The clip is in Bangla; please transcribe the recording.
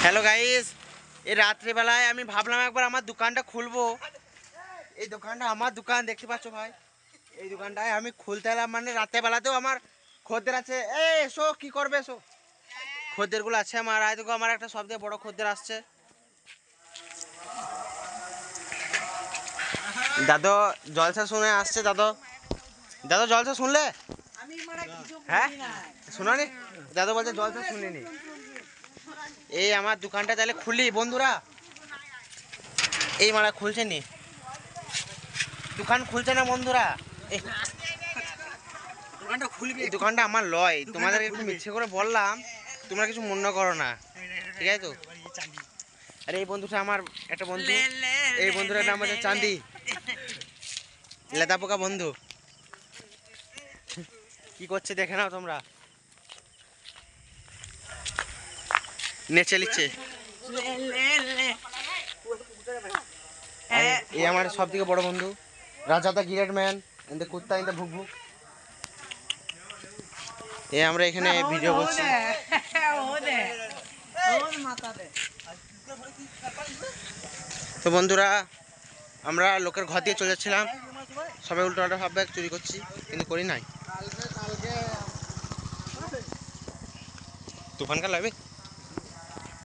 হ্যালো গাইস, এই রাত্রিবেলায় আমি ভাবলাম একবার আমার দোকানটা খুলবো। এই দোকানটা আমার দোকান, দেখতে পাচ্ছ ভাই। এই দোকানটায় আমি খুলতে এলাম, মানে রাত্রেবেলাতেও আমার খদ্দের আছে। এসো, কি করবে এসো। খদ্দেরগুলো আছে আমার, আয় দেখো আমার একটা সবথেকে বড় খদ্দের আসছে। দাদু জলসা শুনে আসছে। দাদু দাদু জলসা শুনলে? হ্যাঁ শোনো নি? দাদু বলছে জলসা শুনিনি। এই আমার দোকানটা তাহলে খুলি বন্ধুরা। এই মারা খুলছে নি, দোকান খুলছে না বন্ধুরা। দোকানটা আমার লয়, তোমাদের একটু মিথ্যে করে বললাম, তোমরা কিছু মনে করো না, ঠিক আছে তো? আরে এই বন্ধুটা আমার একটা বন্ধু, এই বন্ধুটার নাম হচ্ছে চাঁদি, লেদা পোকা বন্ধু। কি করছে দেখে নাও তোমরা, নেচে লিচ্ছে। এই আমার সব থেকে বড় বন্ধু রাজা দা গ্রেট ম্যান, ইন্দা কুত্তা ইন্দা ভুক ভুক। এই আমরা এখানে ভিডিও করছি। তো বন্ধুরা, আমরা লোকের ঘর দিয়ে চলে যাচ্ছিলাম, সবাই উল্টো পাল্টা ভাববে চুরি করছি, কিন্তু করি নাই। তুফান কাল লাগবে।